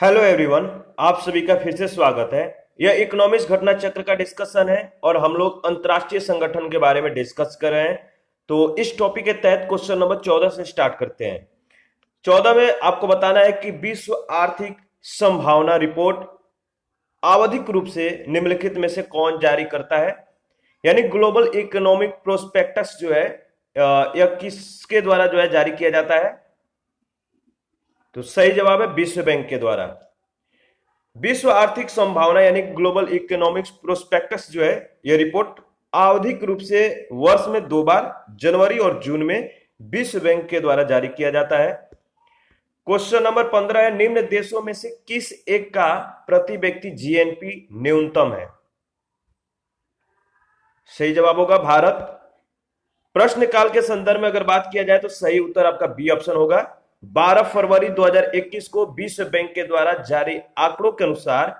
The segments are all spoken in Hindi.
Hello everyone. आप सभी का फिर से स्वागत है। यह इकोनॉमिक्स घटना चक्र का डिस्कशन है और हम लोग अंतर्राष्ट्रीय संगठन के बारे में डिस्कस कर रहे हैं। तो इस टॉपिक के तहत क्वेश्चन नंबर 14 से स्टार्ट करते हैं। 14 में आपको बताना है कि विश्व आर्थिक संभावना रिपोर्ट आवधिक रूप से निम्नलिखित में से कौन जारी करता है। यानी ग्लोबल इकोनॉमिक प्रोस्पेक्टस जो है यह किसके द्वारा जो है जारी किया जाता है। तो सही जवाब है विश्व बैंक के द्वारा। विश्व आर्थिक संभावना यानी ग्लोबल इकोनॉमिक्स प्रोस्पेक्टस जो है यह रिपोर्ट आवधिक रूप से वर्ष में 2 बार जनवरी और जून में विश्व बैंक के द्वारा जारी किया जाता है। क्वेश्चन नंबर 15 है, निम्न देशों में से किस एक का प्रति व्यक्ति जीएनपी न्यूनतम है। सही जवाब होगा भारत। प्रश्न काल के संदर्भ में अगर बात किया जाए तो सही उत्तर आपका बी ऑप्शन होगा। 12 फरवरी 2021 को विश्व बैंक के द्वारा जारी आंकड़ों के अनुसार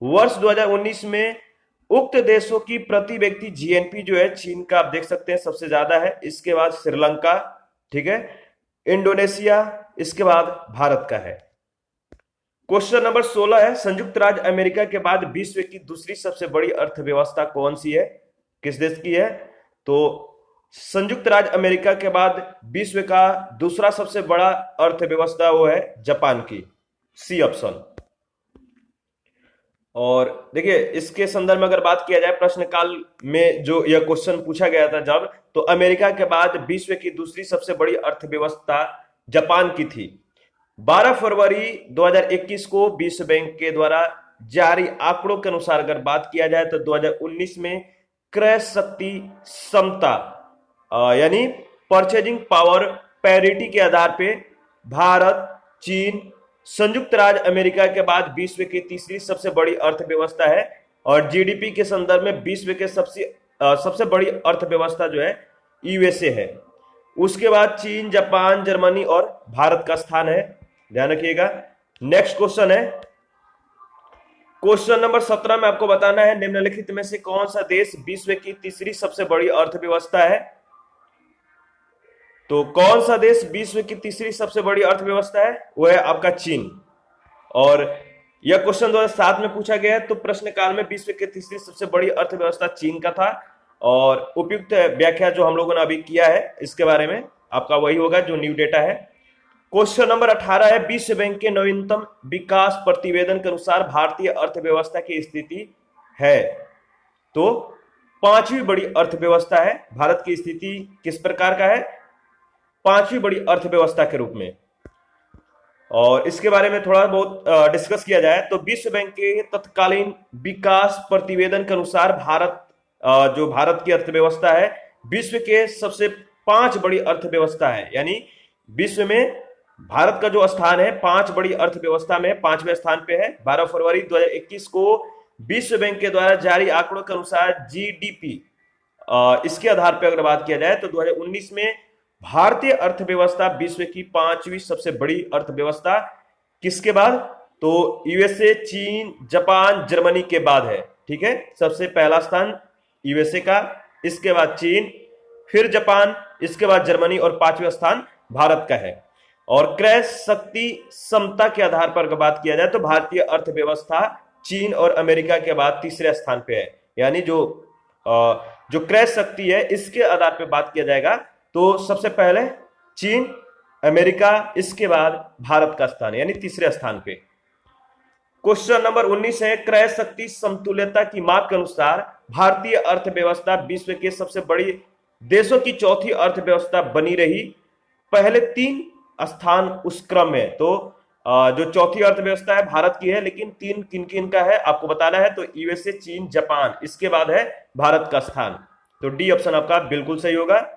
वर्ष 2019 में उक्त देशों की प्रति व्यक्ति जीएनपी जो है चीन का आप देख सकते हैं सबसे ज्यादा है, इसके बाद श्रीलंका, ठीक है, इंडोनेशिया, इसके बाद भारत का है। क्वेश्चन नंबर 16 है, संयुक्त राज्य अमेरिका के बाद विश्व की दूसरी सबसे बड़ी अर्थव्यवस्था कौन सी है, किस देश की है। तो संयुक्त राज्य अमेरिका के बाद विश्व का दूसरा सबसे बड़ा अर्थव्यवस्था वो है जापान की, सी ऑप्शन। और देखिए इसके संदर्भ में अगर बात किया जाए प्रश्न काल में जो यह क्वेश्चन पूछा गया था जब, तो अमेरिका के बाद विश्व की दूसरी सबसे बड़ी अर्थव्यवस्था जापान की थी। 12 फरवरी 2021 को विश्व बैंक के द्वारा जारी आंकड़ों के अनुसार अगर बात किया जाए तो 2019 में क्रय शक्ति समता यानी परचेजिंग पावर पैरिटी के आधार पे भारत, चीन, संयुक्त राज्य अमेरिका के बाद विश्व की तीसरी सबसे बड़ी अर्थव्यवस्था है। और जीडीपी के संदर्भ में विश्व के सबसे बड़ी अर्थव्यवस्था जो है यूएसए है। उसके बाद चीन, जापान, जर्मनी और भारत का स्थान है, ध्यान रखिएगा। नेक्स्ट क्वेश्चन है, क्वेश्चन नंबर 17 में आपको बताना है निम्नलिखित में से कौन सा देश विश्व की तीसरी सबसे बड़ी अर्थव्यवस्था है। तो कौन सा देश विश्व की तीसरी सबसे बड़ी अर्थव्यवस्था है, वो है आपका चीन। और यह क्वेश्चन 2007 में पूछा गया है, तो प्रश्न काल में विश्व की तीसरी सबसे बड़ी अर्थव्यवस्था चीन का था। और उपयुक्त व्याख्या जो हम लोगों ने अभी किया है इसके बारे में आपका वही होगा जो न्यू डेटा है। क्वेश्चन नंबर 18 है, विश्व बैंक के नवीनतम विकास प्रतिवेदन के अनुसार भारतीय अर्थव्यवस्था की स्थिति है। तो पांचवी बड़ी अर्थव्यवस्था है, भारत की स्थिति किस प्रकार का है, पांचवी बड़ी अर्थव्यवस्था के रूप में। और इसके बारे में थोड़ा बहुत डिस्कस किया जाए तो विश्व बैंक के तत्कालीन विकास प्रतिवेदन के अनुसार भारत जो भारत की अर्थव्यवस्था है विश्व के सबसे 5 बड़ी अर्थव्यवस्था है। यानी विश्व में भारत का जो स्थान है 5 बड़ी अर्थव्यवस्था में 5वें स्थान पे है। 12 फरवरी 2021 को विश्व बैंक के द्वारा जारी आंकड़ों के अनुसार जीडीपी इसके आधार पर अगर बात किया जाए तो 2019 में भारतीय अर्थव्यवस्था विश्व की 5वीं सबसे बड़ी अर्थव्यवस्था किसके बाद, तो यूएसए, चीन, जापान, जर्मनी के बाद है, ठीक है। सबसे पहला स्थान यूएसए का, इसके बाद चीन, फिर जापान, इसके बाद जर्मनी और 5वां स्थान भारत का है। और क्रय शक्ति समता के आधार पर अगर बात किया जाए तो भारतीय अर्थव्यवस्था चीन और अमेरिका के बाद तीसरे स्थान पे है। यानी जो क्रय शक्ति है इसके आधार पर बात किया जाएगा तो सबसे पहले चीन, अमेरिका, इसके बाद भारत का स्थान यानी तीसरे स्थान पे। क्वेश्चन नंबर 19 है, क्रय शक्ति समतुल्यता की माप के अनुसार भारतीय अर्थव्यवस्था विश्व के सबसे बड़ी देशों की चौथी अर्थव्यवस्था बनी रही। पहले 3 स्थान उस क्रम में, तो जो चौथी अर्थव्यवस्था है भारत की है, लेकिन 3 किन किन का है आपको बताना है। तो यूएसए, चीन, जापान, इसके बाद है भारत का स्थान। तो डी ऑप्शन आपका बिल्कुल सही होगा।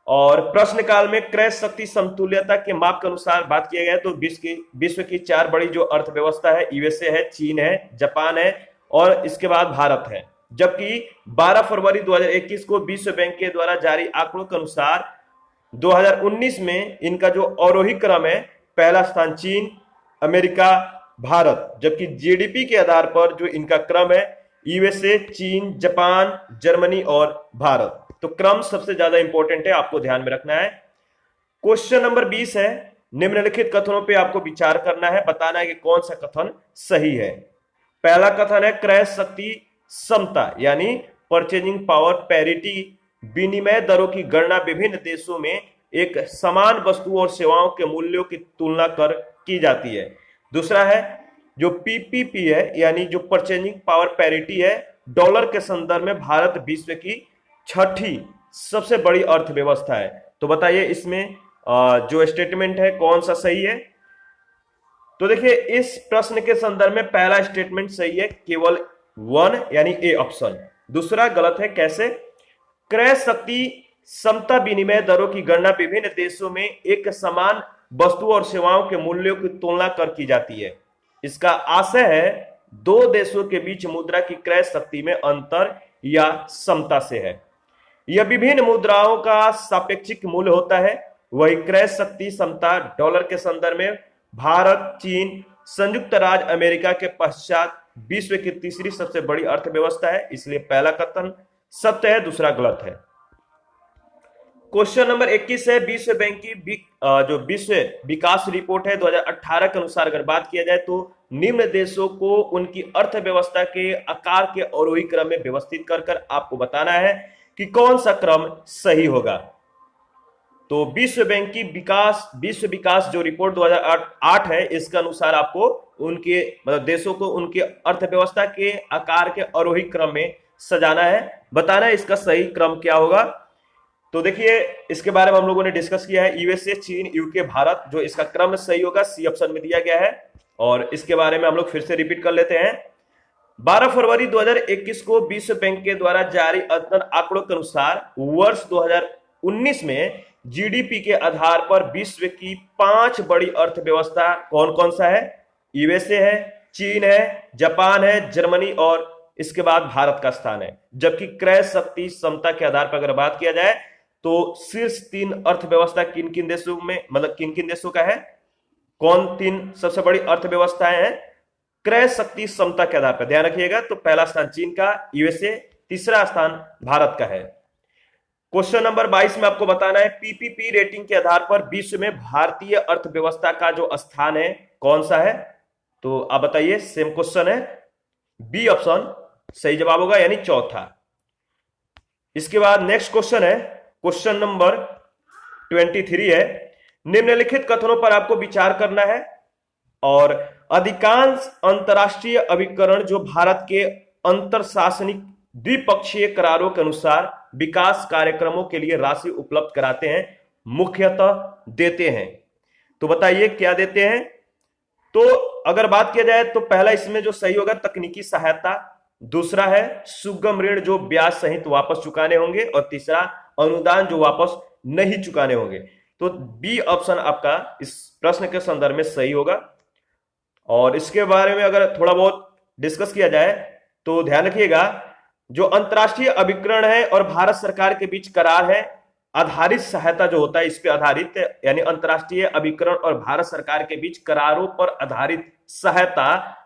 और प्रश्न काल में क्रय शक्ति समतुल्यता के माप के अनुसार बात किया गया तो विश्व की 4 बड़ी जो अर्थव्यवस्था है यूएसए है, चीन है, जापान है और इसके बाद भारत है। जबकि 12 फरवरी 2021 को विश्व बैंक के द्वारा जारी आंकड़ों के अनुसार 2019 में इनका जो आरोही क्रम है, पहला स्थान चीन, अमेरिका, भारत, जबकि जीडीपी के आधार पर जो इनका क्रम है यूएसए, चीन, जापान, जर्मनी और भारत। तो क्रम सबसे ज्यादा इंपॉर्टेंट है, आपको ध्यान में रखना है। क्वेश्चन नंबर 20 है, निम्नलिखित कथनों पे आपको विचार करना है, बताना है कि कौन सा कथन सही है। पहला कथन है क्रय शक्ति समता यानी परचेजिंग पावर पैरिटी, विनिमय दरों की गणना विभिन्न देशों में एक समान वस्तु और सेवाओं के मूल्यों की तुलना कर की जाती है। दूसरा है जो पीपीपी है यानी जो परचेजिंग पावर पैरिटी है, डॉलर के संदर्भ में भारत विश्व की छठी सबसे बड़ी अर्थव्यवस्था है। तो बताइए इसमें जो स्टेटमेंट है कौन सा सही है। तो देखिए इस प्रश्न के संदर्भ में पहला स्टेटमेंट सही है, केवल 1 यानी ए ऑप्शन। दूसरा गलत है, कैसे? क्रय शक्ति समता विनिमय दरों की गणना विभिन्न देशों में एक समान वस्तु और सेवाओं के मूल्यों की तुलना कर की जाती है। इसका आशय है दो देशों के बीच मुद्रा की क्रय शक्ति में अंतर या समता से है। यह विभिन्न मुद्राओं का सापेक्षिक मूल्य होता है। वही क्रय शक्ति समता डॉलर के संदर्भ में भारत, चीन, संयुक्त राज्य अमेरिका के पश्चात विश्व की तीसरी सबसे बड़ी अर्थव्यवस्था है। इसलिए पहला कथन सत्य है, दूसरा गलत है। क्वेश्चन नंबर 21 है विश्व बैंक की जो विश्व विकास रिपोर्ट है 2018 के अनुसार अगर बात किया जाए तो निम्न देशों को उनकी अर्थव्यवस्था के आकार के आरोही क्रम में व्यवस्थित कर आपको बताना है कि कौन सा क्रम सही होगा। तो विश्व बैंक की विश्व विकास जो रिपोर्ट 2008 है, इसके अनुसार आपको उनके मतलब देशों को उनके अर्थव्यवस्था के आकार के आरोही क्रम में सजाना है, बताना है इसका सही क्रम क्या होगा। तो देखिए इसके बारे में हम लोगों ने डिस्कस किया है, यूएसए, चीन, यूके, भारत, जो इसका क्रम सही होगा सी ऑप्शन में दिया गया है। और इसके बारे में हम लोग फिर से रिपीट कर लेते हैं। 12 फरवरी 2021 को विश्व बैंक के द्वारा जारी अद्यतन आंकड़ों के अनुसार वर्ष 2019 में जीडीपी के आधार पर विश्व की 5 बड़ी अर्थव्यवस्था कौन कौन सा है? यूएसए है, चीन है, जापान है, जर्मनी और इसके बाद भारत का स्थान है। जबकि क्रय शक्ति समता के आधार पर अगर बात किया जाए तो शीर्ष 3 अर्थव्यवस्था किन किन देशों में मतलब किन किन देशों का है, कौन 3 सबसे बड़ी अर्थव्यवस्थाएं हैं क्रय शक्ति समता के आधार पर, ध्यान रखिएगा। तो पहला स्थान चीन का, यूएसए, तीसरा स्थान भारत का है। क्वेश्चन नंबर 22 में आपको बताना है पीपीपी रेटिंग के आधार पर विश्व में भारतीय अर्थव्यवस्था का जो स्थान है कौन सा है? तो आप बताइए, सेम क्वेश्चन है, बी ऑप्शन सही जवाब होगा यानी चौथा। इसके बाद नेक्स्ट क्वेश्चन है, क्वेश्चन नंबर 23 है, निम्नलिखित कथनों पर आपको विचार करना है। और अधिकांश अंतरराष्ट्रीय अभिकरण जो भारत के अंतरशासनिक द्विपक्षीय करारों के अनुसार विकास कार्यक्रमों के लिए राशि उपलब्ध कराते हैं, मुख्यतः देते हैं। तो बताइए क्या देते हैं? तो अगर बात किया जाए तो पहला इसमें जो सही होगा तकनीकी सहायता, दूसरा है सुगम ऋण जो ब्याज सहित वापस चुकाने होंगे, और तीसरा अनुदान जो वापस नहीं चुकाने होंगे। तो बी ऑप्शन आपका इस प्रश्न के संदर्भ में सही होगा। और इसके बारे में अगर थोड़ा बहुत डिस्कस किया जाए तो ध्यान रखिएगा, जो अंतरराष्ट्रीय अभिकरण है और भारत सरकार के बीच करार है, आधारित सहायता जो होता है इस पे आधारित, यानी अंतरराष्ट्रीय अभिकरण और भारत सरकार के बीच करारों पर आधारित सहायता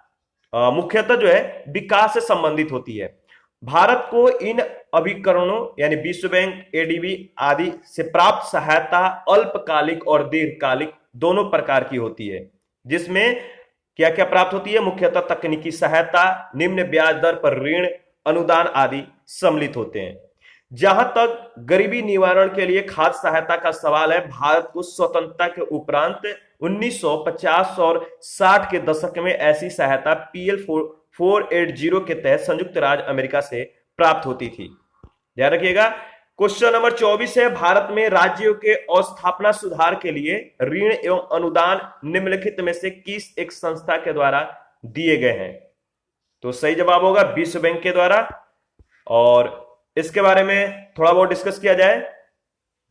मुख्यतः जो है विकास से संबंधित होती है। भारत को इन अभिकरणों यानी विश्व बैंक, एडीबी आदि से प्राप्त सहायता अल्पकालिक और दीर्घकालिक दोनों प्रकार की होती है, जिसमें क्या क्या प्राप्त होती है? मुख्यतः तकनीकी सहायता, निम्न ब्याज दर पर ऋण, अनुदान आदि सम्मिलित होते हैं। जहां तक गरीबी निवारण के लिए खाद्य सहायता का सवाल है, भारत को स्वतंत्रता के उपरांत 1950 और 60 के दशक में ऐसी सहायता पीएल 480 के तहत संयुक्त राज्य अमेरिका से प्राप्त होती थी। ध्यान रखिएगा। क्वेश्चन नंबर 24 है, भारत में राज्यों के अस्थापना सुधार के लिए ऋण एवं अनुदान निम्नलिखित में से किस एक संस्था के द्वारा दिए गए हैं? तो सही जवाब होगा विश्व बैंक के द्वारा। और इसके बारे में थोड़ा बहुत डिस्कस किया जाए,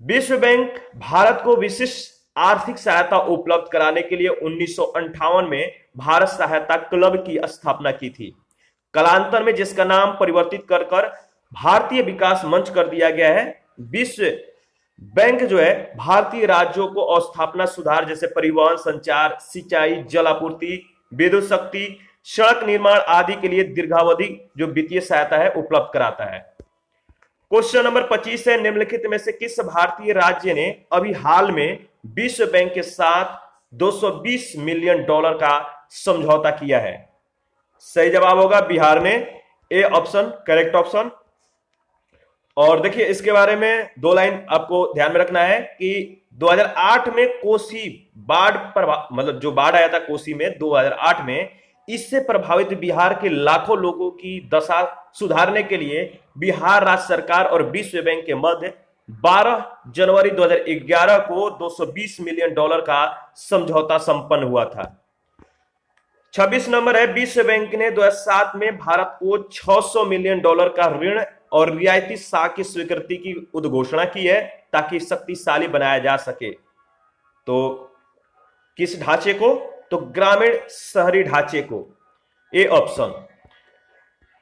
विश्व बैंक भारत को विशिष्ट आर्थिक सहायता उपलब्ध कराने के लिए 1958 में भारत सहायता क्लब की स्थापना की थी। कालांतर में जिसका नाम परिवर्तित कर भारतीय विकास मंच कर दिया गया है। विश्व बैंक जो है भारतीय राज्यों को अस्थापना सुधार जैसे परिवहन, संचार, सिंचाई, जल आपूर्ति, विद्युत शक्ति, सड़क निर्माण आदि के लिए दीर्घावधि जो वित्तीय सहायता है उपलब्ध कराता है। क्वेश्चन नंबर 25 है, निम्नलिखित में से किस भारतीय राज्य ने अभी हाल में विश्व बैंक के साथ $220 मिलियन का समझौता किया है। सही जवाब होगा बिहार ने, ए ऑप्शन करेक्ट ऑप्शन। और देखिए इसके बारे में दो लाइन आपको ध्यान में रखना है कि 2008 में कोसी बाढ़ मतलब जो बाढ़ आया था कोसी में 2008 में, इससे प्रभावित बिहार के लाखों लोगों की दशा सुधारने के लिए बिहार राज्य सरकार और विश्व बैंक के मध्य 12 जनवरी 2011 को $220 मिलियन का समझौता संपन्न हुआ था। 26 नंबर है, विश्व बैंक ने 2007 में भारत को $600 मिलियन का ऋण और रियायती साख की स्वीकृति की उद्घोषणा की है ताकि शक्तिशाली बनाया जा सके। तो किस ढांचे को? तो ग्रामीण शहरी ढांचे को, ए ऑप्शन।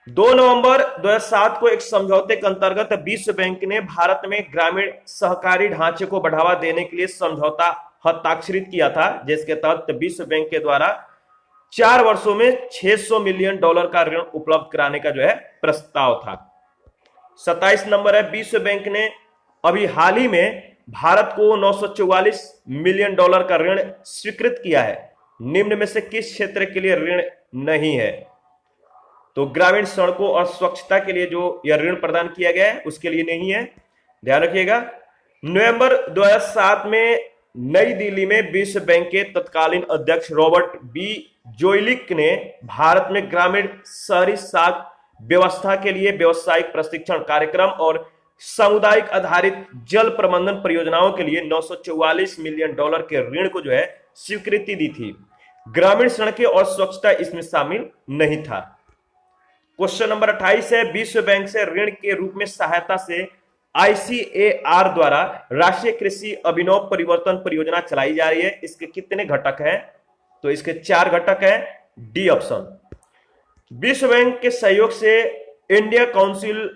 2 नवंबर 2007 को एक समझौते के अंतर्गत विश्व बैंक ने भारत में ग्रामीण सहकारी ढांचे को बढ़ावा देने के लिए समझौता हस्ताक्षरित किया था, जिसके तहत विश्व बैंक के द्वारा 4 वर्षों में $600 मिलियन का ऋण उपलब्ध कराने का जो है प्रस्ताव था। 27 नंबर है, विश्व बैंक ने अभी हाल ही में भारत को $944 मिलियन का ऋण स्वीकृत किया है। निम्न में से किस क्षेत्र के लिए ऋण नहीं है? तो ग्रामीण सड़कों और स्वच्छता के लिए जो यह ऋण प्रदान किया गया है उसके लिए नहीं है, ध्यान रखिएगा। नवंबर 2007 में नई दिल्ली में विश्व बैंक के तत्कालीन अध्यक्ष रॉबर्ट बी जोइलिक ने भारत में ग्रामीण शहरी साख व्यवस्था के लिए व्यावसायिक प्रशिक्षण कार्यक्रम और सामुदायिक आधारित जल प्रबंधन परियोजनाओं के लिए $944 मिलियन के ऋण को जो है स्वीकृति दी थी। ग्रामीण सड़कें और स्वच्छता इसमें शामिल नहीं था। क्वेश्चन नंबर 28 है, विश्व बैंक से ऋण के रूप में सहायता से ICAR द्वारा राष्ट्रीय कृषि अभिनव परिवर्तन परियोजना चलाई जा रही है। इसके कितने घटक हैं? तो इसके 4 घटक हैं, डी ऑप्शन। विश्व बैंक के सहयोग से India council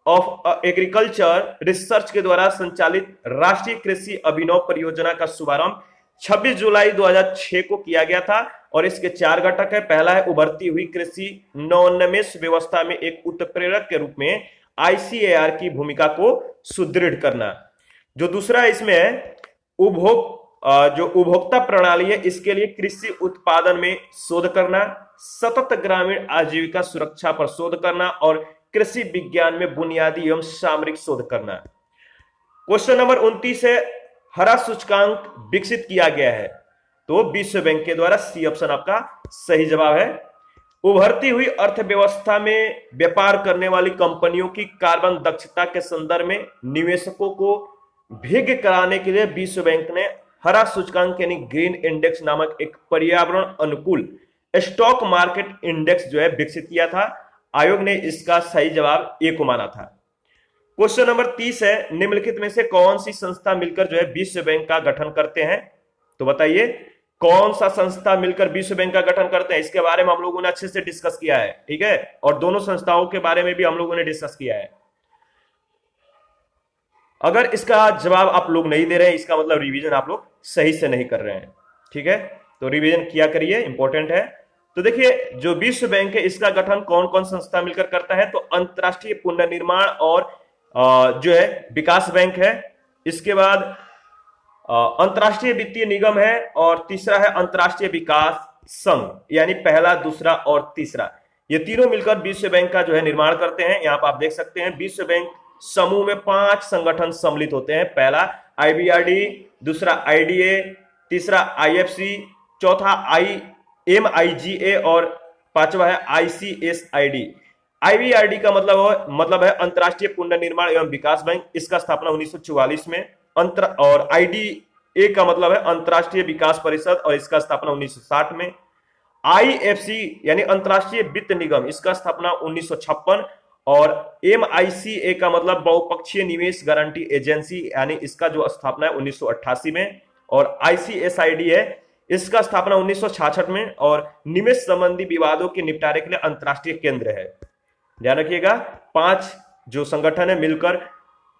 of agriculture research के द्वारा संचालित राष्ट्रीय कृषि अभिनव परियोजना का शुभारंभ 26 जुलाई 2006 को किया गया था और इसके 4 घटक है। पहला है, उभरती हुई कृषि नवोन्मेष व्यवस्था में एक उत्प्रेरक के रूप में ICAR की भूमिका को सुदृढ़ करना। जो दूसरा है इसमें है जो उपभोक्ता प्रणाली है इसके लिए कृषि उत्पादन में शोध करना, सतत ग्रामीण आजीविका सुरक्षा पर शोध करना और कृषि विज्ञान में बुनियादी एवं सामरिक शोध करना। क्वेश्चन नंबर 29 है, हरा सूचकांक विकसित किया गया है। तो विश्व बैंक के द्वारा, सी ऑप्शन आपका सही जवाब है। उभरती हुई अर्थव्यवस्था में व्यापार करने वाली कंपनियों की कार्बन दक्षता के संदर्भ में निवेशकों को भिज्ञ कराने के लिए विश्व बैंक ने हरा सूचकांक यानी ग्रीन इंडेक्स नामक एक पर्यावरण अनुकूल स्टॉक मार्केट इंडेक्स जो है विकसित किया था। आयोग ने इसका सही जवाब ए को माना था। क्वेश्चन नंबर 30 है, निम्नलिखित में से कौन सी संस्था मिलकर जो है विश्व बैंक का गठन करते हैं? तो बताइए कौन सा संस्था मिलकर विश्व बैंक का गठन करते हैं? इसके बारे में हम लोगों ने अच्छे से डिस्कस किया है, ठीक है, और दोनों संस्थाओं के बारे में भी हम लोगों ने डिस्कस किया है। अगर इसका जवाब आप लोग नहीं दे रहे हैं इसका मतलब रिवीजन आप लोग सही से नहीं कर रहे हैं, ठीक है, तो रिवीजन किया करिए, इंपॉर्टेंट है। तो देखिए जो विश्व बैंक है इसका गठन कौन कौन संस्था मिलकर करता है? तो अंतरराष्ट्रीय पुनर्निर्माण और जो है विकास बैंक है, इसके बाद अंतरराष्ट्रीय वित्तीय निगम है और तीसरा है अंतरराष्ट्रीय विकास संघ, यानी पहला, दूसरा और तीसरा, ये तीनों मिलकर विश्व बैंक का जो है निर्माण करते हैं। यहाँ पर आप देख सकते हैं विश्व बैंक समूह में 5 संगठन सम्मिलित होते हैं। पहला IBRD, दूसरा IDA, तीसरा IFC, चौथा MIGA और पांचवा है ICSID। IBRD का मतलब है अंतरराष्ट्रीय पुनर्निर्माण एवं विकास बैंक, इसका स्थापना 1944 में। और IDA का मतलब है अंतरराष्ट्रीय विकास परिषद और इसका स्थापना 1960 में। IFC यानी अंतरराष्ट्रीय वित्त निगम, इसका स्थापना 1956 और MICA का मतलब बहुपक्षीय निवेश गारंटी एजेंसी, यानी इसका जो स्थापना है 1988 में। और ICSID है, इसका स्थापना 1966 में और निवेश संबंधी विवादों के निपटारे के लिए अंतरराष्ट्रीय केंद्र है। ध्यान रखिएगा 5 जो संगठन है मिलकर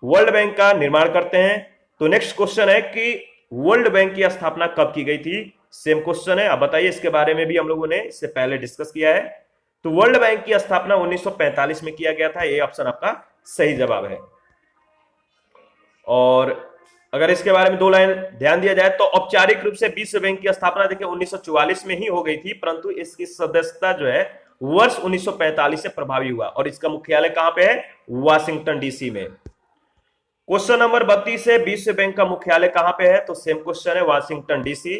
वर्ल्ड बैंक का निर्माण करते हैं। तो नेक्स्ट क्वेश्चन है कि वर्ल्ड बैंक की स्थापना कब की गई थी? सेम क्वेश्चन है, आप बताइए, इसके बारे में भी हम लोगों ने इससे पहले डिस्कस किया है। तो वर्ल्ड बैंक की स्थापना 1945 में किया गया था, ये ऑप्शन आपका सही जवाब है। और अगर इसके बारे में दो लाइन ध्यान दिया जाए तो औपचारिक रूप से विश्व बैंक की स्थापना देखिए 1944 में ही हो गई थी, परंतु इसकी सदस्यता जो है वर्ष 1945 से प्रभावी हुआ और इसका मुख्यालय कहां पे है? वाशिंगटन डीसी में। क्वेश्चन नंबर 32 है, विश्व बैंक का मुख्यालय कहां पे है? तो सेम क्वेश्चन है, वाशिंगटन डीसी।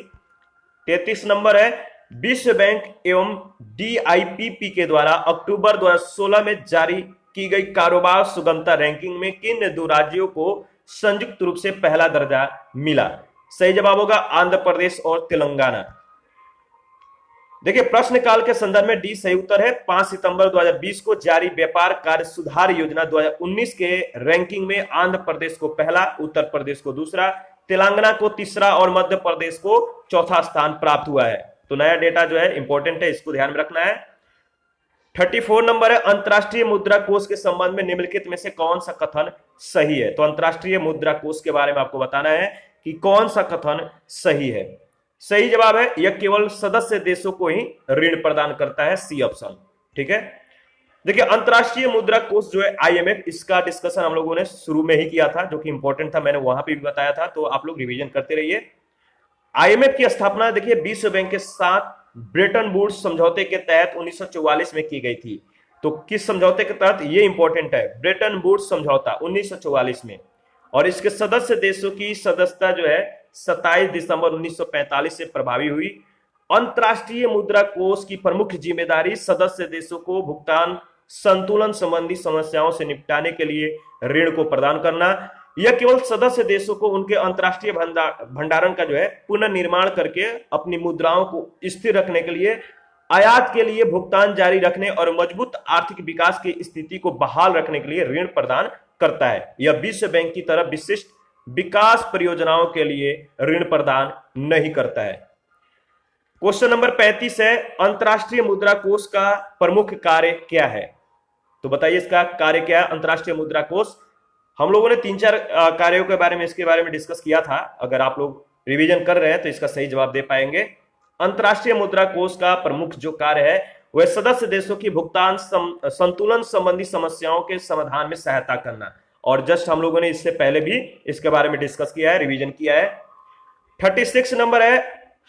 33 नंबर है, विश्व बैंक एवं डीआईपीपी के द्वारा अक्टूबर 2016 में जारी की गई कारोबार सुगमता रैंकिंग में किन दो राज्यों को संयुक्त रूप से पहला दर्जा मिला? सही जवाब होगा आंध्र प्रदेश और तेलंगाना। देखिए प्रश्न काल के संदर्भ में डी सही उत्तर है। 5 सितंबर 2020 को जारी व्यापार कार्य सुधार योजना 2019 के रैंकिंग में आंध्र प्रदेश को पहला, उत्तर प्रदेश को दूसरा, तेलंगाना को तीसरा और मध्य प्रदेश को चौथा स्थान प्राप्त हुआ है। तो नया डेटा जो है इंपॉर्टेंट है, इसको ध्यान में रखना है। 34 नंबर है, अंतरराष्ट्रीय मुद्रा कोष के संबंध में निम्नलिखित में से कौन सा कथन सही है? तो अंतरराष्ट्रीय मुद्रा कोष के बारे में आपको बताना है कि कौन सा कथन सही है। सही जवाब है यह केवल सदस्य देशों को ही ऋण प्रदान करता है, सी ऑप्शन। ठीक है, देखिए अंतरराष्ट्रीय मुद्रा कोष जो है आईएमएफ, इसका डिस्कशन हम लोगों ने शुरू में ही किया था, जो कि इंपॉर्टेंट था, मैंने वहां पे भी बताया था, तो आप लोग रिवीजन करते रहिए। आईएमएफ की स्थापना देखिए विश्व बैंक के साथ ब्रेटन वुड्स समझौते के तहत 1944 में की गई थी। तो किस समझौते के तहत? ये इंपॉर्टेंट है, ब्रेटन वुड्स समझौता 1944 में। और इसके सदस्य देशों की सदस्यता जो है 27 दिसंबर 1945 से प्रभावी हुई। अंतरराष्ट्रीय मुद्रा कोष की प्रमुख जिम्मेदारी सदस्य देशों को भुगतान संतुलन संबंधी समस्याओं से निपटाने के लिए ऋण को प्रदान करना। यह केवल सदस्य देशों को उनके अंतरराष्ट्रीय भंडारण का जो है पुनर्निर्माण करके अपनी मुद्राओं को स्थिर रखने के लिए, आयात के लिए भुगतान जारी रखने और मजबूत आर्थिक विकास की स्थिति को बहाल रखने के लिए ऋण प्रदान करता है। यह विश्व बैंक की तरह विशिष्ट विकास परियोजनाओं के लिए ऋण प्रदान नहीं करता है। क्वेश्चन नंबर 35 है, अंतरराष्ट्रीय मुद्रा कोष का प्रमुख कार्य क्या है? तो बताइए इसका कार्य क्या है अंतरराष्ट्रीय मुद्रा कोष? हम लोगों ने 3-4 कार्यों के बारे में, इसके बारे में डिस्कस किया था। अगर आप लोग रिवीजन कर रहे हैं तो इसका सही जवाब दे पाएंगे। अंतरराष्ट्रीय मुद्रा कोष का प्रमुख जो कार्य है वह सदस्य देशों की भुगतान संतुलन संबंधी समस्याओं के समाधान में सहायता करना। और जस्ट हम लोगों ने इससे पहले भी इसके बारे में डिस्कस किया है, रिवीजन किया है। 36 नंबर है,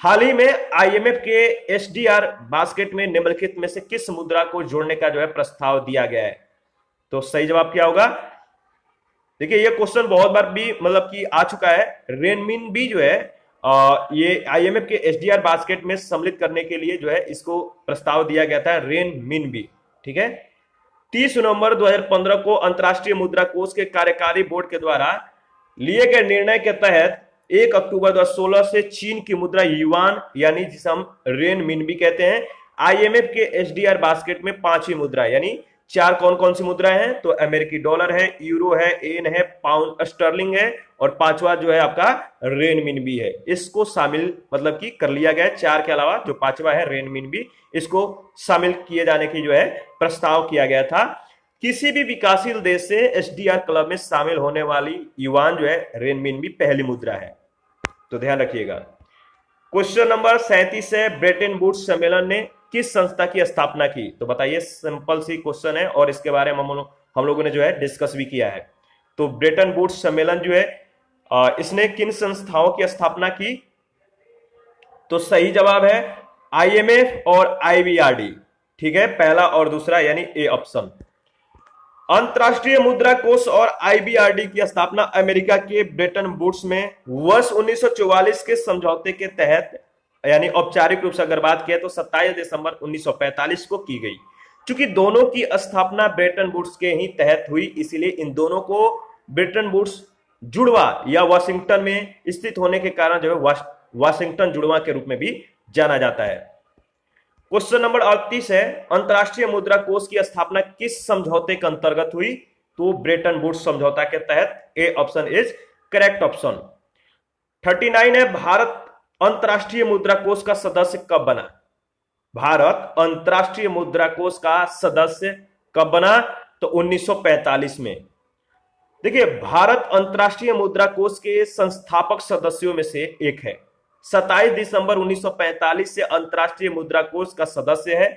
हाल ही में आईएमएफ के एसडीआर बास्केट में निम्नलिखित में से किस मुद्रा को जोड़ने का जो है प्रस्ताव दिया गया है? तो सही जवाब क्या होगा? देखिए ये क्वेश्चन बहुत बार भी मतलब कि आ चुका है। रेनमिनबी जो है ये आईएमएफ के एसडीआर बास्केट में सम्मिलित करने के लिए जो है इसको प्रस्ताव दिया गया था, रेनमिनबी। ठीक है, 30 नवंबर 2015 को अंतरराष्ट्रीय मुद्रा कोष के कार्यकारी बोर्ड के द्वारा लिए गए निर्णय के तहत 1 अक्टूबर 2016 से चीन की मुद्रा युआन, यानी जिसे हम रेनमिनबी कहते हैं, आईएमएफ के एसडीआर बास्केट में 5वीं मुद्रा, यानी 4 कौन कौन सी मुद्रा है? तो अमेरिकी डॉलर है, यूरो है, येन है, पाउंड स्टर्लिंग है और 5वां जो है आपका रेनमिनबी है। इसको शामिल मतलब कि कर लिया गया है। 4 के अलावा जो 5वां है रेनमिनबी, इसको शामिल किए जाने की जो है प्रस्ताव किया गया था। किसी भी विकासशील देश से एसडीआर क्लब में शामिल होने वाली युआन जो है रेनमिनबी पहली मुद्रा है, तो ध्यान रखिएगा। क्वेश्चन नंबर 37 है, ब्रेटन वुड्स सम्मेलन ने किस संस्था की स्थापना की? तो बताइए, सिंपल सी क्वेश्चन है और इसके बारे में हम लोगों ने जो है डिस्कस भी किया है। तो ब्रेटन वुड्स सम्मेलन जो है इसने किन संस्थाओं की स्थापना की? तो सही जवाब है आईएमएफ और आईबीआरडी। ठीक है, पहला और दूसरा यानी ए ऑप्शन। अंतरराष्ट्रीय मुद्रा कोष और आईबीआरडी की स्थापना अमेरिका के ब्रेटन वुड्स में वर्ष 1944 के समझौते के तहत, यानी औपचारिक रूप से अगर बात किया तो 27 दिसंबर 1945 को की गई। चूंकि दोनों की स्थापना ब्रेटन वुड्स के ही तहत हुई, इसीलिए इन दोनों को ब्रेटन वुड्स जुड़वा या वाशिंगटन में स्थित होने के कारण जो है वाशिंगटन जुड़वा के रूप में भी जाना जाता है। क्वेश्चन नंबर 38 है, अंतरराष्ट्रीय मुद्रा कोष की स्थापना किस समझौते के अंतर्गत हुई? तो ब्रेटन वुड्स समझौता के तहत, A option is correct option. 39 है, भारत अंतरराष्ट्रीय मुद्रा कोष का सदस्य कब बना? भारत अंतरराष्ट्रीय मुद्रा कोष का सदस्य कब बना? तो 1945 में। देखिए भारत अंतरराष्ट्रीय मुद्रा कोष के संस्थापक सदस्यों में से एक है। 27 दिसंबर 1945 से अंतरराष्ट्रीय मुद्रा कोष का सदस्य है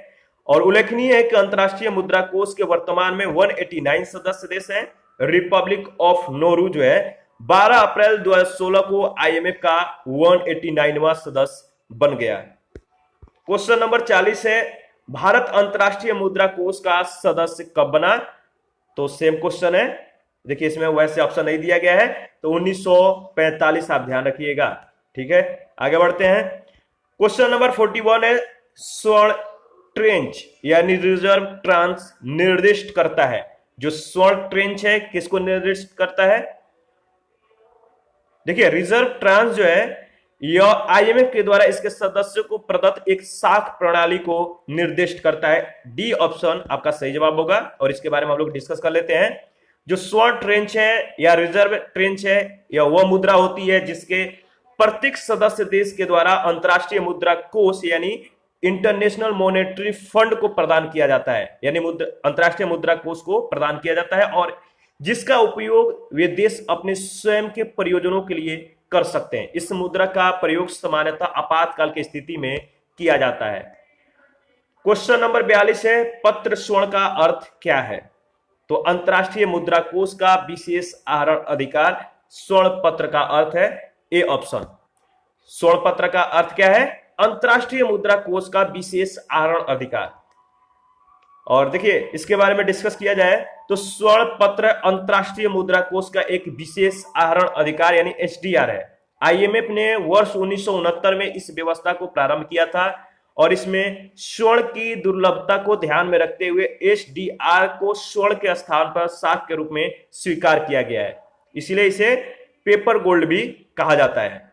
और उल्लेखनीय है कि अंतरराष्ट्रीय मुद्रा कोष के वर्तमान में 189 सदस्य देश हैं। रिपब्लिक ऑफ नोरू जो है 12 अप्रैल 2016 को आईएमएफ का 189वां सदस्य बन गया। क्वेश्चन नंबर 40 है, भारत अंतरराष्ट्रीय मुद्रा कोष का सदस्य कब बना? तो सेम क्वेश्चन है, देखिए इसमें वैसे ऑप्शन नहीं दिया गया है, तो 1945 आप ध्यान रखिएगा। ठीक है, आगे बढ़ते हैं। क्वेश्चन नंबर 41 है, स्वर्ण ट्रेंच यानी रिजर्व ट्रांस निर्दिष्ट करता है। जो स्वर्ण ट्रेंच है किसको निर्दिष्ट करता है? देखिए रिजर्व ट्रांस जो है यह आईएमएफ के द्वारा इसके सदस्यों को प्रदत्त एक साख प्रणाली को निर्दिष्ट करता है। डी ऑप्शन आपका सही जवाब होगा, और इसके बारे में हम लोग डिस्कस कर लेते हैं। जो स्वर्ण ट्रेंच है या रिजर्व ट्रेंच है, यह वह मुद्रा होती है जिसके प्रत्येक सदस्य देश के द्वारा अंतरराष्ट्रीय मुद्रा कोष यानी इंटरनेशनल मॉनेटरी फंड को प्रदान किया जाता है, यानी अंतरराष्ट्रीय मुद्रा कोष को प्रदान किया जाता है, और जिसका उपयोग वे देश अपने स्वयं के प्रयोजनों के लिए कर सकते हैं। इस मुद्रा का प्रयोग सामान्यतः आपातकाल की स्थिति में किया जाता है। क्वेश्चन नंबर 42 है, पत्र स्वर्ण का अर्थ क्या है? तो अंतरराष्ट्रीय मुद्रा कोष का विशेष आहरण अधिकार स्वर्ण पत्र का अर्थ है। A option. स्वर्ण पत्र का अर्थ क्या है? अंतरराष्ट्रीय मुद्रा कोष का विशेष आहरण अधिकार। और देखिए इसके बारे में डिस्कस किया जाए तो स्वर्ण पत्र अंतरराष्ट्रीय मुद्रा कोष का एक विशेष आहरण अधिकार यानी एसडीआर है। आईएमएफ ने वर्ष 1969 में इस व्यवस्था को प्रारंभ किया था, और इसमें स्वर्ण की दुर्लभता को ध्यान में रखते हुए एसडीआर को स्वर्ण के स्थान पर साख के रूप में स्वीकार किया गया है, इसलिए इसे पेपर गोल्ड भी कहा जाता है।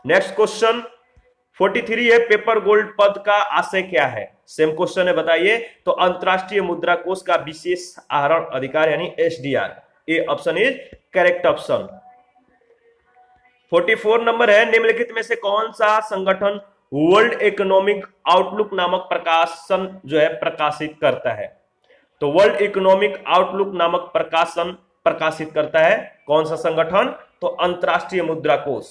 नेक्स्ट क्वेश्चन 43 है, पेपर गोल्ड पद का आशय क्या है? सेम क्वेश्चन है, बताइए। तो अंतरराष्ट्रीय मुद्रा कोष का विशेष आहरण अधिकार यानी SDR. A option is correct option. 44 number है, निम्नलिखित में से कौन सा संगठन वर्ल्ड इकोनॉमिक आउटलुक नामक प्रकाशन जो है प्रकाशित करता है? तो वर्ल्ड इकोनॉमिक आउटलुक नामक प्रकाशन प्रकाशित करता है कौन सा संगठन? तो अंतरराष्ट्रीय मुद्रा कोष।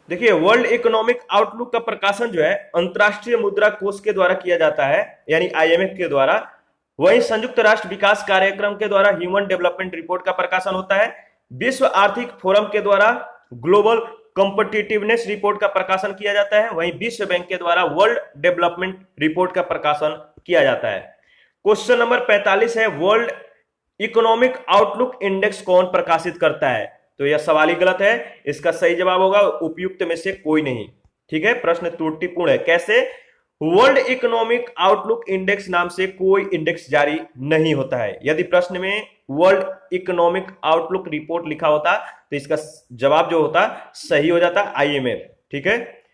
देखिए वर्ल्ड इकोनॉमिक आउटलुक का प्रकाशन जो है अंतरराष्ट्रीय मुद्रा कोष के द्वारा किया जाता है, यानी आईएमएफ के द्वारा। वहीं संयुक्त राष्ट्र विकास कार्यक्रम के द्वारा ह्यूमन डेवलपमेंट रिपोर्ट का प्रकाशन होता है। विश्व आर्थिक फोरम के द्वारा ग्लोबल कॉम्पिटिटिवनेस रिपोर्ट का प्रकाशन किया जाता है। वहीं विश्व बैंक के द्वारा वर्ल्ड डेवलपमेंट रिपोर्ट का प्रकाशन किया जाता है। क्वेश्चन नंबर 45 है, वर्ल्ड इकोनॉमिक आउटलुक इंडेक्स कौन प्रकाशित करता है? तो यह सवाल ही गलत है, इसका सही जवाब होगा उपयुक्त में से कोई नहीं। ठीक है, प्रश्न त्रुटिपूर्ण है। कैसे? वर्ल्ड इकोनॉमिक आउटलुक इंडेक्स नाम से कोई इंडेक्स जारी नहीं होता है। यदि प्रश्न में वर्ल्ड इकोनॉमिक आउटलुक रिपोर्ट लिखा होता तो इसका जवाब जो होता सही हो जाता आईएमएफ। ठीक है,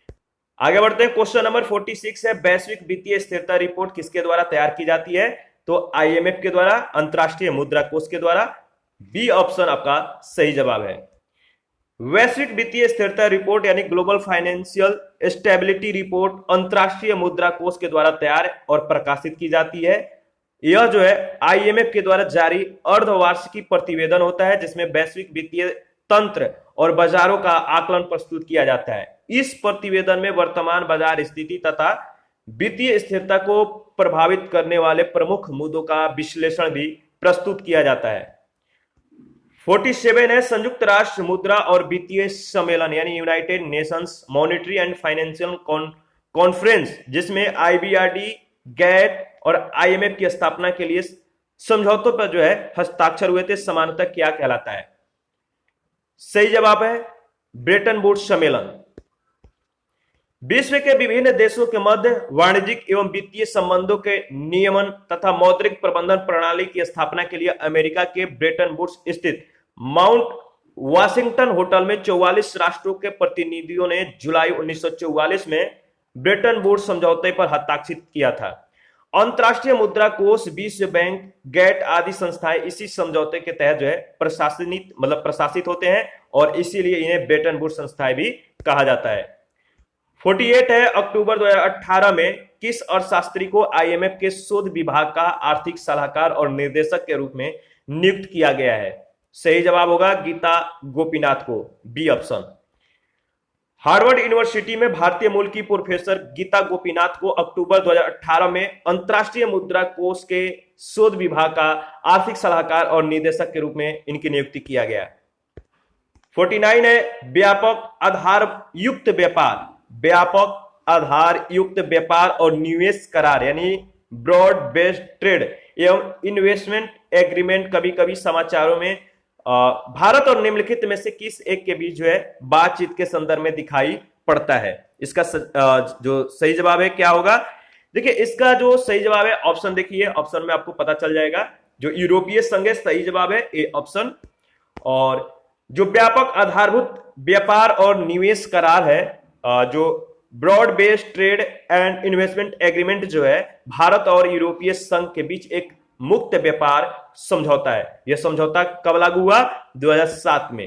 आगे बढ़ते हैं। क्वेश्चन नंबर 46 है, वैश्विक वित्तीय स्थिरता रिपोर्ट किसके द्वारा तैयार की जाती है? तो आईएमएफ के द्वारा, अंतरराष्ट्रीय मुद्रा कोष के द्वारा। बी ऑप्शन आपका सही जवाब है। वैश्विक वित्तीय स्थिरता रिपोर्ट यानी ग्लोबल फाइनेंशियल स्टेबिलिटी रिपोर्ट अंतरराष्ट्रीय मुद्रा कोष के द्वारा तैयार और प्रकाशित की जाती है। यह जो है आईएमएफ के द्वारा जारी अर्धवार्षिकी प्रतिवेदन होता है, जिसमें वैश्विक वित्तीय तंत्र और बाजारों का आकलन प्रस्तुत किया जाता है। इस प्रतिवेदन में वर्तमान बाजार स्थिति तथा वित्तीय स्थिरता को प्रभावित करने वाले प्रमुख मुद्दों का विश्लेषण भी प्रस्तुत किया जाता है। 47 है, संयुक्त राष्ट्र मुद्रा और वित्तीय सम्मेलन यानी United Nations monetary and financial conference, जिसमें आईबीआरडी, गैट और आईएमएफ की स्थापना के लिए समझौतों पर जो है हस्ताक्षर हुए थे, समानतः क्या कहलाता है? सही जवाब है ब्रेटन वुड्स सम्मेलन। विश्व के विभिन्न देशों के मध्य वाणिज्यिक एवं वित्तीय संबंधों के नियमन तथा मौद्रिक प्रबंधन प्रणाली की स्थापना के लिए अमेरिका के ब्रेटन वुड्स स्थित माउंट वाशिंगटन होटल में 44 राष्ट्रों के प्रतिनिधियों ने जुलाई 1944 में ब्रेटन वुड्स समझौते पर हस्ताक्षर किया था। अंतरराष्ट्रीय मुद्रा कोष, विश्व बैंक, गैट आदि संस्थाएं इसी समझौते के तहत जो है प्रशासित होते हैं, और इसीलिए इन्हें ब्रेटन वुड्स संस्थाएं भी कहा जाता है। 48 है, अक्टूबर 2018 में किस अर्थशास्त्री को आईएमएफ के शोध विभाग का आर्थिक सलाहकार और निर्देशक के रूप में नियुक्त किया गया है? सही जवाब होगा गीता गोपीनाथ को, बी ऑप्शन। हार्वर्ड यूनिवर्सिटी में भारतीय मूल की प्रोफेसर गीता गोपीनाथ को अक्टूबर 2018 में अंतरराष्ट्रीय मुद्रा कोष के शोध विभाग का आर्थिक सलाहकार और निदेशक के रूप में इनकी नियुक्ति किया गया। 49 है व्यापक आधार युक्त व्यापार, व्यापक आधार युक्त व्यापार और निवेश करार यानी ब्रॉड बेस्ड ट्रेड एवं इन्वेस्टमेंट एग्रीमेंट कभी कभी समाचारों में भारत और निम्नलिखित में से किस एक के बीच जो है बातचीत के संदर्भ में दिखाई पड़ता है। इसका जो सही जवाब है क्या होगा? देखिए इसका जो सही जवाब है ऑप्शन देखिए, ऑप्शन में आपको पता चल जाएगा। जो यूरोपीय संघ है सही जवाब है ए ऑप्शन। और जो व्यापक आधारभूत व्यापार और निवेश करार है, जो broad based trade and investment agreement जो है भारत और यूरोपीय संघ के बीच एक मुक्त व्यापार समझौता है। यह समझौता कब लागू हुआ? 2007 में।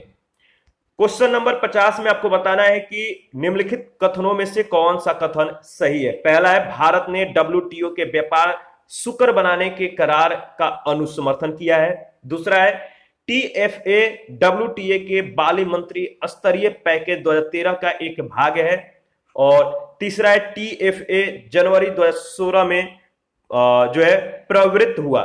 क्वेश्चन नंबर 50 में आपको बताना है कि निम्नलिखित कथनों में से कौन सा कथन सही है। पहला है भारत ने डब्ल्यूटीओ के व्यापार सुकर बनाने के करार का अनुसमर्थन किया है। दूसरा है टीएफए डब्ल्यूटीए के बाली मंत्री स्तरीय पैकेज 2013 का एक भाग है। और तीसरा है टीएफए जनवरी 2016 में जो है प्रवृत्त हुआ।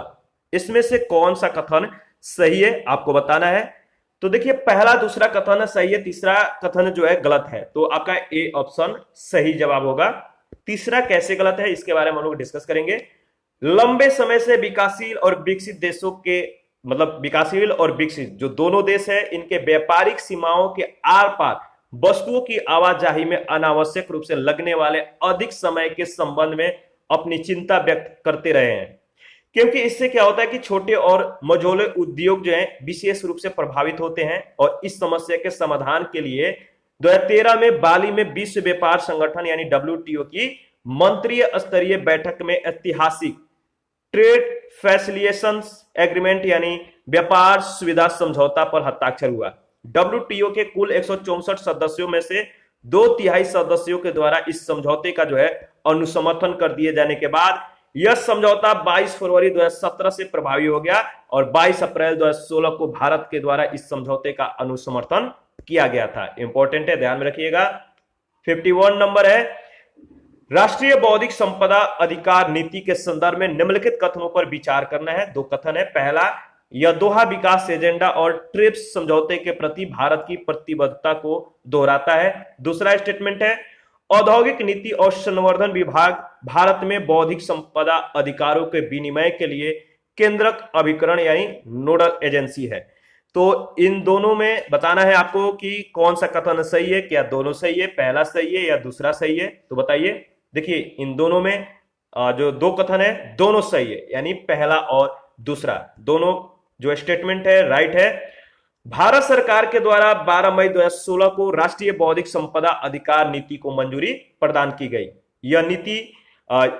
इसमें से कौन सा कथन सही है आपको बताना है। तो देखिए पहला दूसरा कथन सही है, तीसरा कथन जो है गलत है। तो आपका ए ऑप्शन सही जवाब होगा। तीसरा कैसे गलत है इसके बारे में हम लोग डिस्कस करेंगे। लंबे समय से विकासशील और विकसित देशों के मतलब विकासशील और विकसित जो दोनों देश है इनके व्यापारिक सीमाओं के आर पार वस्तुओं की आवाजाही में अनावश्यक रूप से लगने वाले अधिक समय के संबंध में अपनी चिंता व्यक्त करते रहे हैं। क्योंकि इससे क्या होता है कि छोटे और मझोले उद्योग जो हैं विशेष रूप से प्रभावित होते हैं। और इस समस्या के समाधान के लिए 2013 में बाली में विश्व व्यापार संगठन यानी डब्ल्यूटीओ की मंत्रीय स्तरीय बैठक में ऐतिहासिक ट्रेड फैसिलिटेशन एग्रीमेंट यानी व्यापार सुविधा समझौता पर हस्ताक्षर हुआ। डब्ल्यूटीओ के कुल 164 सदस्यों में से 2/3 सदस्यों के द्वारा इस समझौते का जो है अनुसमर्थन कर दिए जाने के बाद यह समझौता 22 फरवरी 2017 से प्रभावी हो गया और 22 अप्रैल 2016 को भारत के द्वारा इस समझौते का अनुसमर्थन किया गया था। इंपॉर्टेंट है, ध्यान में रखिएगा। 51 नंबर है राष्ट्रीय बौद्धिक संपदा अधिकार नीति के संदर्भ में निम्नलिखित कथनों पर विचार करना है। दो कथन है। पहला, यह दोहा विकास एजेंडा और ट्रिप्स समझौते के प्रति भारत की प्रतिबद्धता को दोहराता है। दूसरा स्टेटमेंट है औद्योगिक नीति और संवर्धन विभाग भारत में बौद्धिक संपदा अधिकारों के विनिमय के लिए केंद्रक अभिकरण यानी नोडल एजेंसी है। तो इन दोनों में बताना है आपको कि कौन सा कथन सही है, क्या दोनों सही है, पहला सही है या दूसरा सही है। तो बताइए। देखिए इन दोनों में जो दो कथन है दोनों सही है, यानी पहला और दूसरा दोनों जो स्टेटमेंट है राइट है। भारत सरकार के द्वारा 12 मई 2016 को राष्ट्रीय बौद्धिक संपदा अधिकार नीति को मंजूरी प्रदान की गई। यह नीति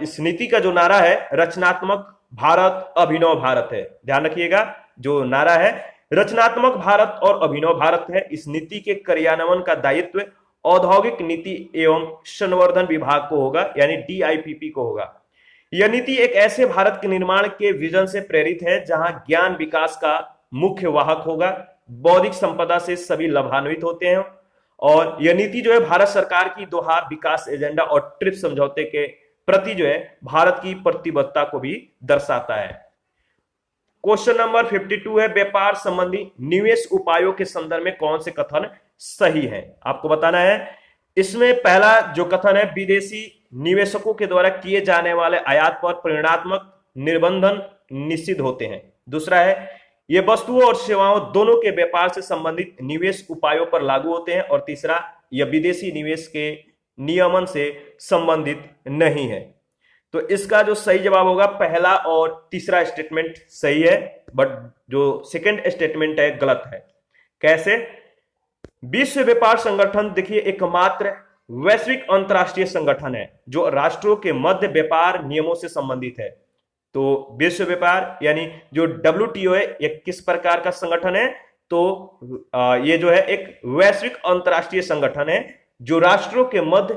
इस नीति का जो नारा है रचनात्मक भारत अभिनव भारत है। ध्यान रखिएगा, जो नारा है रचनात्मक भारत और अभिनव भारत है। इस नीति के क्रियान्वयन का दायित्व औद्योगिक नीति एवं संवर्धन विभाग को होगा, यानी डीआईपीपी को होगा। यह नीति एक ऐसे भारत के निर्माण के विजन से प्रेरित है जहां ज्ञान विकास का मुख्य वाहक होगा, बौद्धिक संपदा से सभी लाभान्वित होते हैं। और यह नीति जो है भारत सरकार की दोहा विकास एजेंडा और ट्रिप्स समझौते के प्रति जो है भारत की प्रतिबद्धता को भी दर्शाता है। क्वेश्चन नंबर 52 है व्यापार संबंधी निवेश उपायों के संदर्भ में कौन से कथन सही है आपको बताना है। इसमें पहला जो कथन है विदेशी निवेशकों के द्वारा किए जाने वाले आयात पर परिणात्मक निर्बंधन निषिद्ध होते हैं। दूसरा है ये वस्तुओं और सेवाओं दोनों के व्यापार से संबंधित निवेश उपायों पर लागू होते हैं। और तीसरा यह विदेशी निवेश के नियमन से संबंधित नहीं है। तो इसका जो सही जवाब होगा पहला और तीसरा स्टेटमेंट सही है, बट जो सेकंड स्टेटमेंट है गलत है। कैसे? विश्व व्यापार संगठन देखिए एकमात्र वैश्विक अंतरराष्ट्रीय संगठन है जो राष्ट्रों के मध्य व्यापार नियमों से संबंधित है। तो विश्व व्यापार यानी जो डब्ल्यूटीओ है ये किस प्रकार का संगठन है? तो ये जो है एक वैश्विक अंतरराष्ट्रीय संगठन है जो राष्ट्रों के मध्य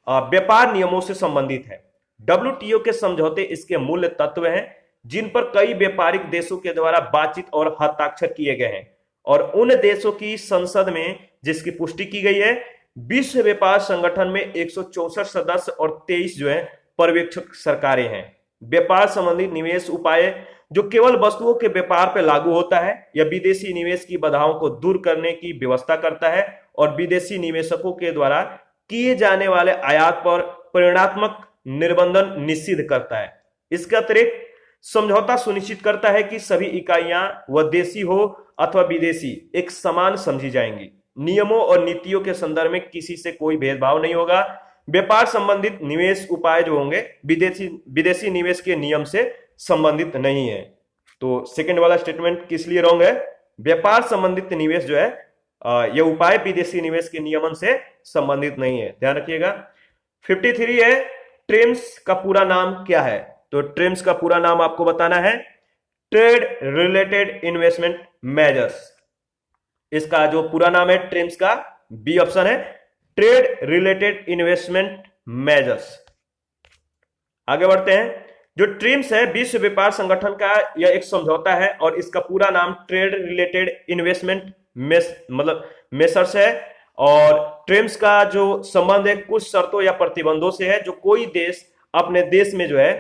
व्यापार नियमों से संबंधित है। डब्ल्यूटीओ के समझौते इसके मूल तत्व हैं जिन पर कई व्यापारिक देशों के द्वारा बातचीत और हस्ताक्षर किए गए हैं और उन देशों की संसद में जिसकी पुष्टि की गई है। विश्व व्यापार संगठन में 164 सदस्य और 23 जो है पर्यवेक्षक सरकारें हैं। व्यापार संबंधी निवेश उपाय जो केवल वस्तुओं के व्यापार पर लागू होता है। यह विदेशी निवेश की बाधाओं को दूर करने की व्यवस्था करता है और विदेशी निवेशकों के द्वारा किए जाने वाले आयात पर परिणात्मक निर्बंधन निषिद्ध करता है। इसके अतिरिक्त समझौता सुनिश्चित करता है कि सभी इकाइयां वह देशी हो अथवा विदेशी एक समान समझी जाएंगी। नियमों और नीतियों के संदर्भ में किसी से कोई भेदभाव नहीं होगा। व्यापार संबंधित निवेश उपाय जो होंगे विदेशी निवेश के नियम से संबंधित नहीं है। तो सेकंड वाला स्टेटमेंट किस लिए रॉन्ग है? व्यापार संबंधित निवेश जो है यह उपाय विदेशी निवेश के नियमन से संबंधित नहीं है, ध्यान रखिएगा। 53 है, ट्रिम्स का पूरा नाम क्या है? तो ट्रिम्स का पूरा नाम आपको बताना है ट्रेड रिलेटेड इन्वेस्टमेंट मेजर्स। इसका जो पूरा नाम है ट्रिम्स का, बी ऑप्शन है, ट्रेड रिलेटेड इन्वेस्टमेंट मेजर्स। आगे बढ़ते हैं। जो ट्रिम्स है विश्व व्यापार संगठन का यह एक समझौता है और इसका पूरा नाम ट्रेड रिलेटेड इन्वेस्टमेंट मेसर्स है। और ट्रिम्स का जो संबंध है कुछ शर्तों या प्रतिबंधों से है जो कोई देश अपने देश में जो है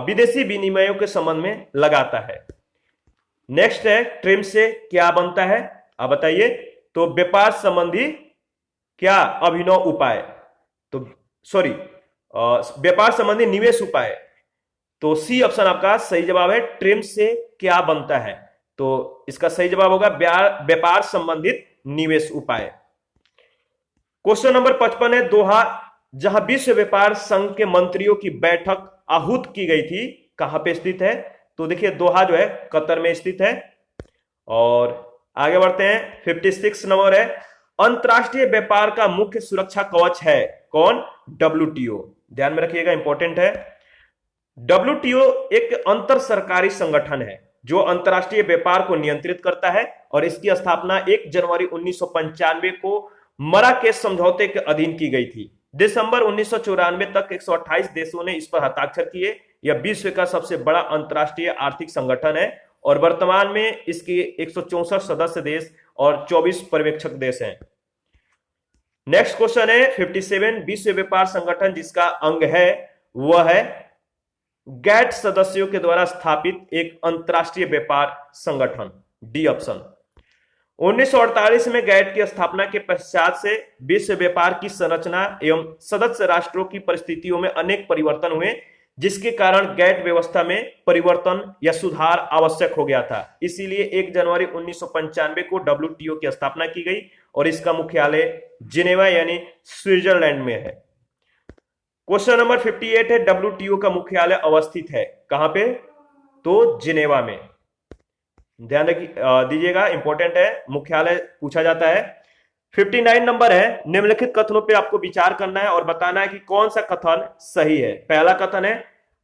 विदेशी विनिमयों के संबंध में लगाता है। नेक्स्ट है, ट्रिम्स से क्या बनता है आप बताइए? तो व्यापार संबंधी क्या अभिनव उपाय, तो सॉरी व्यापार संबंधी निवेश उपाय। तो सी ऑप्शन आपका सही जवाब है, ट्रिम्स से क्या बनता है। तो इसका सही जवाब होगा व्यापार संबंधित निवेश उपाय। क्वेश्चन नंबर 55 है, दोहा जहां विश्व व्यापार संघ के मंत्रियों की बैठक आहूत की गई थी कहां पे स्थित है? तो देखिए दोहा जो है कतर में स्थित है। और आगे बढ़ते हैं। 56 नंबर है, अंतरराष्ट्रीय व्यापार का मुख्य सुरक्षा कवच है कौन? WTO। ध्यान में रखिएगा, इंपॉर्टेंट है। WTO एक अंतर सरकारी संगठन है जो अंतरराष्ट्रीय व्यापार को नियंत्रित करता है और इसकी स्थापना 1 जनवरी 1995 को मराकेश समझौते के अधीन की गई थी। दिसंबर 1994 तक 128 देशों ने इस पर हस्ताक्षर किए। यह विश्व का सबसे बड़ा अंतरराष्ट्रीय आर्थिक संगठन है और वर्तमान में इसके 164 सदस्य देश और 24 पर्यवेक्षक देश हैं। नेक्स्ट क्वेश्चन है 57, विश्व व्यापार संगठन जिसका अंग है वह है गैट सदस्यों के द्वारा स्थापित एक अंतरराष्ट्रीय व्यापार संगठन, डी ऑप्शन। 1948 में गैट की स्थापना के पश्चात से विश्व व्यापार की संरचना एवं सदस्य राष्ट्रों की परिस्थितियों में अनेक परिवर्तन हुए जिसके कारण गैट व्यवस्था में परिवर्तन या सुधार आवश्यक हो गया था। इसीलिए 1 जनवरी 1995 को WTO की स्थापना की गई और इसका मुख्यालय जिनेवा यानी स्विट्जरलैंड में है। क्वेश्चन नंबर 58 है, WTO का मुख्यालय अवस्थित है कहां पे? तो जिनेवा में। ध्यान दीजिएगा, इंपॉर्टेंट है, मुख्यालय पूछा जाता है। 59 नंबर है, निम्नलिखित कथनों पे आपको विचार करना है और बताना है कि कौन सा कथन सही है। पहला कथन है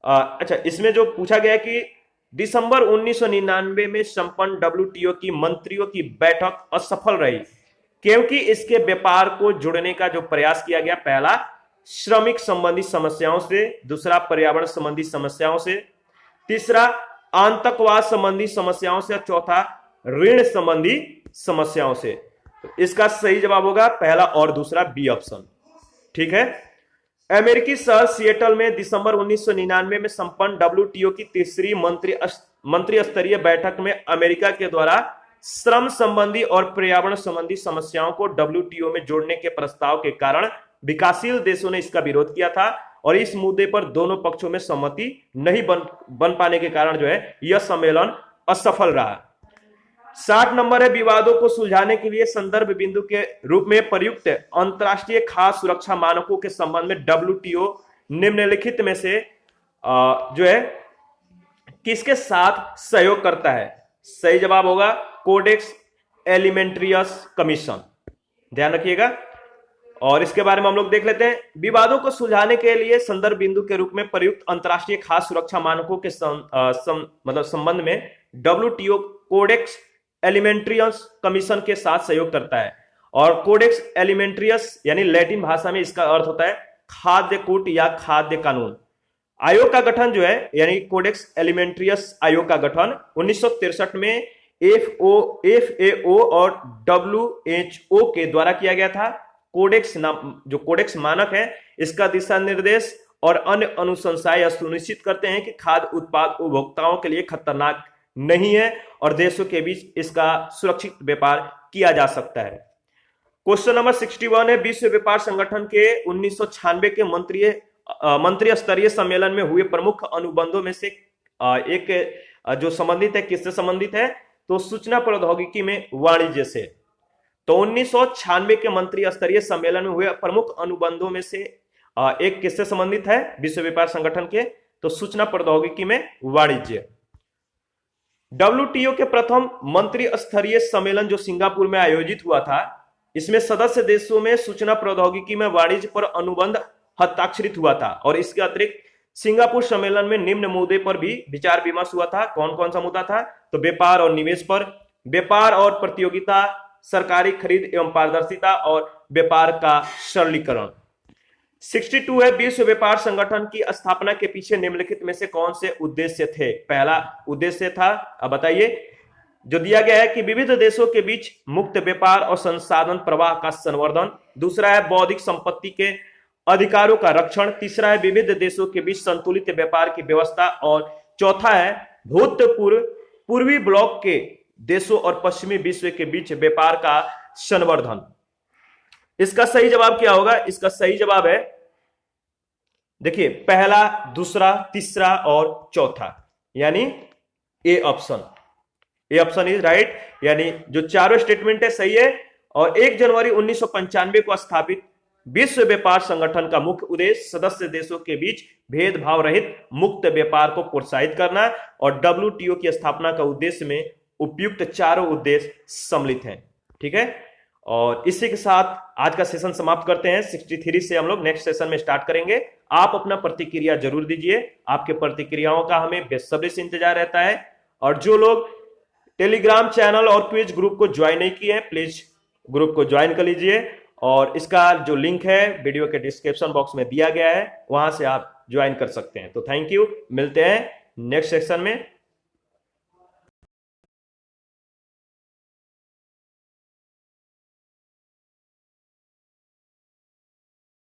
अच्छा, इसमें जो पूछा गया है कि दिसंबर 1999 में संपन्न WTO की मंत्रियों की बैठक असफल रही क्योंकि इसके व्यापार को जुड़ने का जो प्रयास किया गया, पहला श्रमिक संबंधी समस्याओं से, दूसरा पर्यावरण संबंधी समस्याओं से, तीसरा आतंकवाद संबंधी समस्याओं से, चौथा ऋण संबंधी समस्याओं से। तो इसका सही जवाब होगा पहला और दूसरा, बी ऑप्शन। ठीक है। अमेरिकी शहर सिएटल में दिसंबर 1999 में संपन्न WTO की तीसरी मंत्री स्तरीय बैठक में अमेरिका के द्वारा श्रम संबंधी और पर्यावरण संबंधी समस्याओं को WTO में जोड़ने के प्रस्ताव के कारण विकासशील देशों ने इसका विरोध किया था और इस मुद्दे पर दोनों पक्षों में सहमति नहीं बन पाने के कारण जो है यह सम्मेलन असफल रहा। 60 नंबर है, विवादों को सुलझाने के लिए संदर्भ बिंदु के रूप में प्रयुक्त अंतरराष्ट्रीय खाद्य सुरक्षा मानकों के संबंध में WTO निम्नलिखित में से जो है किसके साथ सहयोग करता है? सही जवाब होगा कोडेक्स एलिमेंट्रियस कमीशन। ध्यान रखिएगा और इसके बारे में हम लोग देख लेते हैं। विवादों को सुलझाने के लिए संदर्भ बिंदु के रूप में प्रयुक्त अंतरराष्ट्रीय खाद्य सुरक्षा मानकों के संबंध में WTO कोडेक्स एलिमेंट्रियस कमीशन के साथ सहयोग करता है और कोडेक्स एलिमेंट्रियस यानी लैटिन भाषा में इसका अर्थ होता है खाद्य कूट या खाद्य कानून। आयोग का गठन जो है यानी कोडेक्स एलिमेंट्रियस आयोग का गठन 1963 में FAO और WHO के द्वारा किया गया था। कोडेक्स जो कोडेक्स मानक है इसका दिशा निर्देश और अन्य अनुशंसाएं यह सुनिश्चित करते हैं कि खाद्य उत्पाद उपभोक्ताओं के लिए खतरनाक नहीं है और देशों के बीच इसका सुरक्षित व्यापार किया जा सकता है। क्वेश्चन नंबर 61 है, विश्व व्यापार संगठन के 1996 के मंत्री स्तरीय सम्मेलन में हुए प्रमुख अनुबंधों में से एक जो संबंधित है, किससे संबंधित है? तो सूचना प्रौद्योगिकी में वाणिज्य से। तो 1996 के मंत्री स्तरीय सम्मेलन में हुए प्रमुख अनुबंधों में से एक किससे संबंधित है विश्व व्यापार संगठन के? तो सूचना प्रौद्योगिकी में वाणिज्य। WTO के प्रथम मंत्री स्तरीय सम्मेलन जो सिंगापुर में आयोजित हुआ था, इसमें सदस्य देशों में सूचना प्रौद्योगिकी में वाणिज्य पर अनुबंध हस्ताक्षरित हुआ था और इसके अतिरिक्त सिंगापुर सम्मेलन में निम्न मुद्दे पर भी विचार विमर्श हुआ था। कौन कौन सा मुद्दा था? तो व्यापार और निवेश पर, व्यापार और प्रतियोगिता, सरकारी खरीद एवं पारदर्शिता और व्यापार का सरलीकरण। 62 है, विश्व व्यापार संगठन की स्थापना के पीछे निम्नलिखित में से कौन से उद्देश्य थे? पहला उद्देश्य था, अब बताइए, जो दिया गया है कि विविध देशों के बीच मुक्त व्यापार और संसाधन प्रवाह का संवर्धन। दूसरा है बौद्धिक संपत्ति के अधिकारों का रक्षण। तीसरा है विविध देशों के बीच संतुलित व्यापार की व्यवस्था और चौथा है पूर्वी ब्लॉक के देशों और पश्चिमी विश्व के बीच व्यापार का संवर्धन। इसका सही जवाब क्या होगा? इसका सही जवाब है, देखिए, पहला, दूसरा, तीसरा और चौथा, यानी A option. A option is right, यानी जो चारों स्टेटमेंट है सही है। और 1 जनवरी 1995 को स्थापित विश्व व्यापार संगठन का मुख्य उद्देश्य सदस्य देशों के बीच भेदभाव रहित मुक्त व्यापार को प्रोत्साहित करना और WTO की स्थापना का उद्देश्य में उपयुक्त चारों उद्देश्य सम्मिलित हैं। ठीक है, और इसी के साथ आज का सेशन समाप्त करते हैं। 63 से हम लोग नेक्स्ट सेशन में स्टार्ट करेंगे। आप अपना प्रतिक्रिया जरूर दीजिए, आपके प्रतिक्रियाओं का हमें बेसब्री से इंतजार रहता है। और जो लोग टेलीग्राम चैनल और क्विज ग्रुप को ज्वाइन नहीं किए हैं, प्लीज ग्रुप को ज्वाइन कर लीजिए और इसका जो लिंक है वीडियो के डिस्क्रिप्शन बॉक्स में दिया गया है, वहां से आप ज्वाइन कर सकते हैं। तो थैंक यू, मिलते हैं नेक्स्ट सेक्शन में।